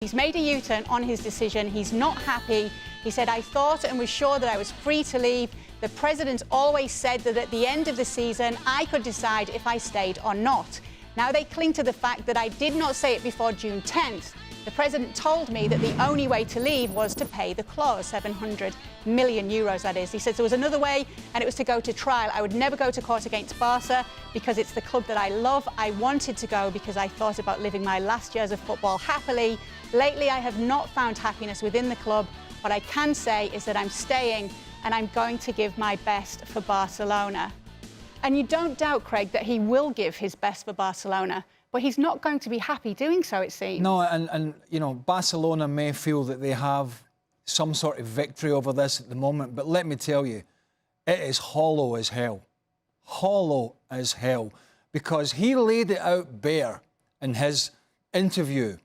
He's made a U-turn on his decision. He's not happy. He said, I thought and was sure that I was free to leave. The president always said that at the end of the season, I could decide if I stayed or not. Now they cling to the fact that I did not say it before June 10th. The president told me that the only way to leave was to pay the clause, 700 million euros, that is. He said there was another way, and it was to go to trial. I would never go to court against Barca because it's the club that I love. I wanted to go because I thought about living my last years of football happily. Lately, I have not found happiness within the club. What I can say is that I'm staying and I'm going to give my best for Barcelona. And you don't doubt, Craig, that he will give his best for Barcelona. But he's not going to be happy doing so, it seems. No, and you know, Barcelona may feel that they have some sort of victory over this at the moment, but let me tell you, it is hollow as hell. Hollow as hell. Because he laid it out bare in his interview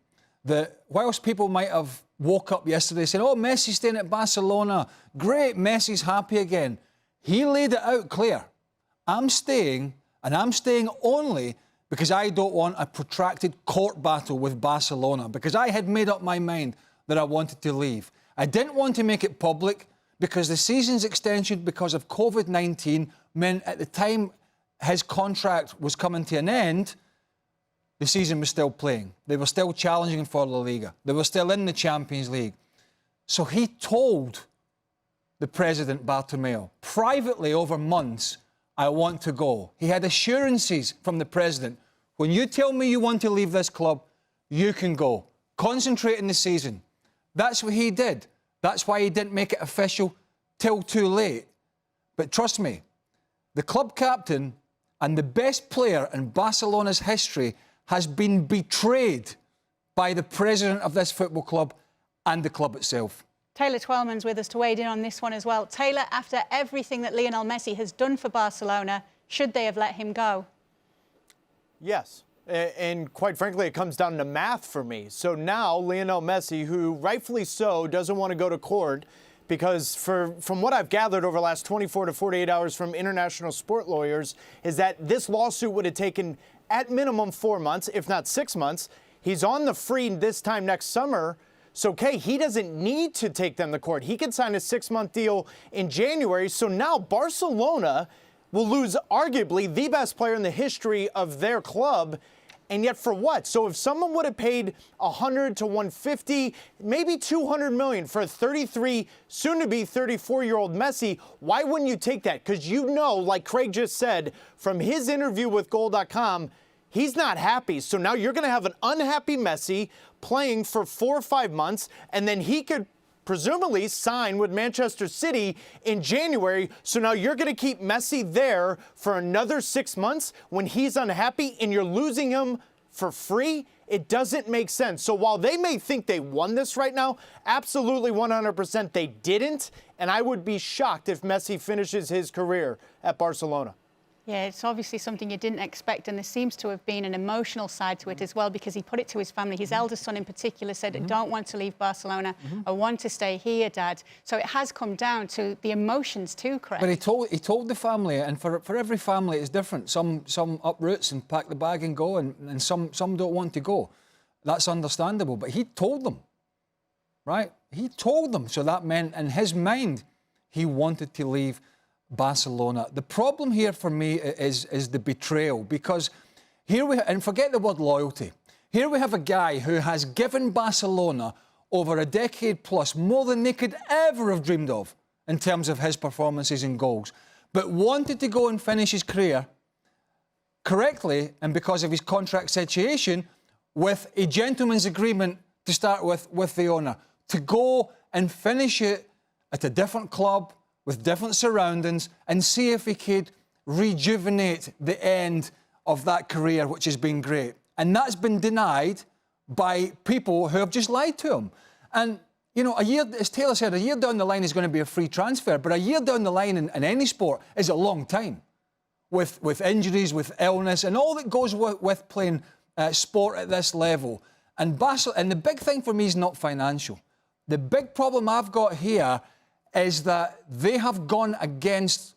that whilst people might have woke up yesterday saying, oh, Messi's staying at Barcelona, great, Messi's happy again. He laid it out clear. I'm staying, and I'm staying only because I don't want a protracted court battle with Barcelona, because I had made up my mind that I wanted to leave. I didn't want to make it public because the season's extension because of COVID-19 meant at the time his contract was coming to an end, the season was still playing. They were still challenging for La Liga. They were still in the Champions League. So he told the president, Bartomeu, privately over months, I want to go. He had assurances from the president. When you tell me you want to leave this club, you can go. Concentrate in the season. That's what he did. That's why he didn't make it official till too late. But trust me, the club captain and the best player in Barcelona's history has been betrayed by the president of this football club and the club itself. Taylor Twellman's with us to weigh in on this one as well. Taylor, after everything that Lionel Messi has done for Barcelona, should they have let him go? Yes. And quite frankly, it comes down to math for me. So now Lionel Messi, who rightfully so doesn't want to go to court because from what I've gathered over the last 24 to 48 hours from international sport lawyers, is that this lawsuit would have taken at minimum 4 months, if not 6 months. He's on the free this time next summer. So, okay, he doesn't need to take them to court. He can sign a 6-month deal in January. So now Barcelona will lose arguably the best player in the history of their club. And yet for what? So if someone would have paid 100 to 150, maybe 200 million for a 33, soon-to-be 34-year-old Messi, why wouldn't you take that? Because you know, like Craig just said, from his interview with Goal.com, he's not happy. So now you're going to have an unhappy Messi playing for 4 or 5 months, and then he could presumably sign with Manchester City in January. So now you're going to keep Messi there for another 6 months when he's unhappy and you're losing him for free? It doesn't make sense. So while they may think they won this right now, absolutely 100% they didn't. And I would be shocked if Messi finishes his career at Barcelona. Yeah, it's obviously something you didn't expect, and there seems to have been an emotional side to it as well, because he put it to his family. His eldest son in particular said, I don't want to leave Barcelona. I want to stay here, Dad. So it has come down to the emotions too, Craig. But he told the family, and for every family it's different. Some uproots and pack the bag and go, and some don't want to go. That's understandable, but he told them, right? He told them, so that meant in his mind he wanted to leave Barcelona. The problem here for me is the betrayal, because here and forget the word loyalty, here we have a guy who has given Barcelona over a decade plus more than they could ever have dreamed of in terms of his performances and goals, but wanted to go and finish his career correctly, and because of his contract situation, with a gentleman's agreement to start with the owner, to go and finish it at a different club, with different surroundings, and see if he could rejuvenate the end of that career, which has been great. And that's been denied by people who have just lied to him. And, you know, a year, as Taylor said, a year down the line is going to be a free transfer, but a year down the line in any sport is a long time, with injuries, with illness, and all that goes with playing sport at this level. And the big thing for me is not financial. The big problem I've got here is that they have gone against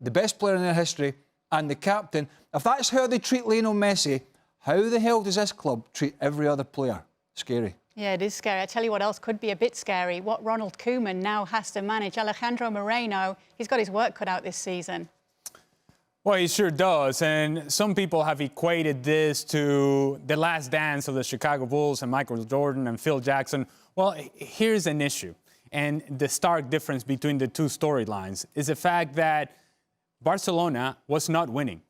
the best player in their history and the captain. If that's how they treat Lionel Messi, how the hell does this club treat every other player? Scary. Yeah, it is scary. I tell you what else could be a bit scary. What Ronald Koeman now has to manage. Alejandro Moreno, he's got his work cut out this season. Well, he sure does. And some people have equated this to the last dance of the Chicago Bulls and Michael Jordan and Phil Jackson. Well, here's an issue. And the stark difference between the two storylines is the fact that Barcelona was not winning.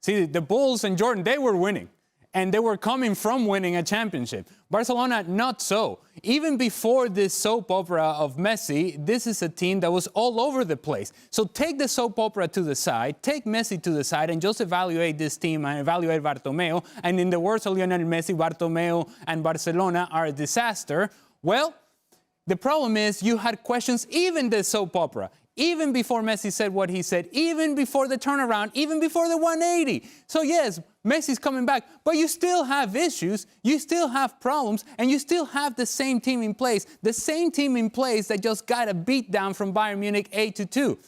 See, the Bulls and Jordan, they were winning. And they were coming from winning a championship. Barcelona, not so. Even before this soap opera of Messi, this is a team that was all over the place. So take the soap opera to the side, take Messi to the side, and just evaluate this team and evaluate Bartomeu. And in the words of Lionel Messi, Bartomeu and Barcelona are a disaster. Well, the problem is you had questions even the soap opera. Even before Messi said what he said, even before the turnaround, even before the 180. So yes, Messi's coming back, but you still have issues, you still have problems, and you still have the same team in place. The same team in place that just got a beat down from Bayern Munich 8-2.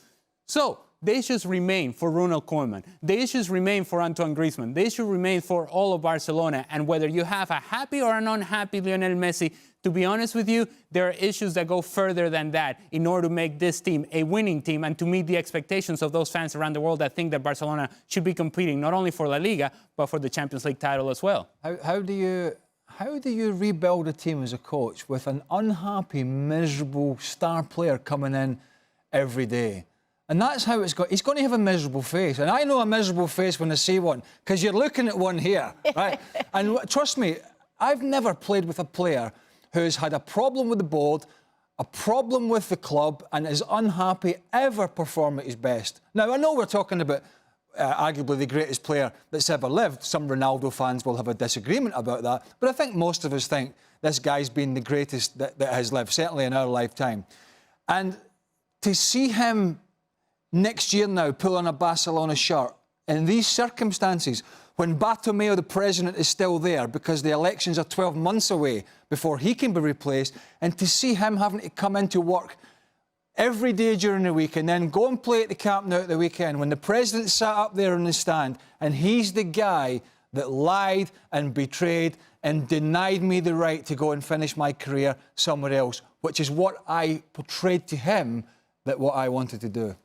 So the issues remain for Ronald Koeman. The issues remain for Antoine Griezmann. The issue remains for all of Barcelona. And whether you have a happy or an unhappy Lionel Messi, to be honest with you, there are issues that go further than that in order to make this team a winning team and to meet the expectations of those fans around the world that think that Barcelona should be competing not only for La Liga, but for the Champions League title as well. How do you rebuild a team as a coach with an unhappy, miserable star player coming in every day? And that's how it's got. He's going to have a miserable face. And I know a miserable face when I see one, because you're looking at one here, right? And trust me, I've never played with a player who's had a problem with the board, a problem with the club, and is unhappy ever perform at his best. Now, I know we're talking about arguably the greatest player that's ever lived. Some Ronaldo fans will have a disagreement about that, but I think most of us think this guy's been the greatest that has lived, certainly in our lifetime. And to see him next year now pull on a Barcelona shirt in these circumstances, when Bartomeu, the president, is still there because the elections are 12 months away before he can be replaced, and to see him having to come into work every day during the week and then go and play at the Camp Nou at the weekend when the president sat up there in the stand and he's the guy that lied and betrayed and denied me the right to go and finish my career somewhere else, which is what I portrayed to him that what I wanted to do.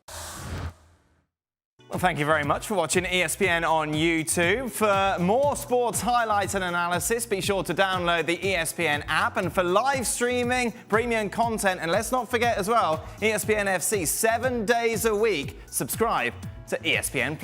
Well, thank you very much for watching ESPN on YouTube. For more sports highlights and analysis, be sure to download the ESPN app. And for live streaming, premium content, and let's not forget as well, ESPN FC 7 days a week. Subscribe to ESPN+.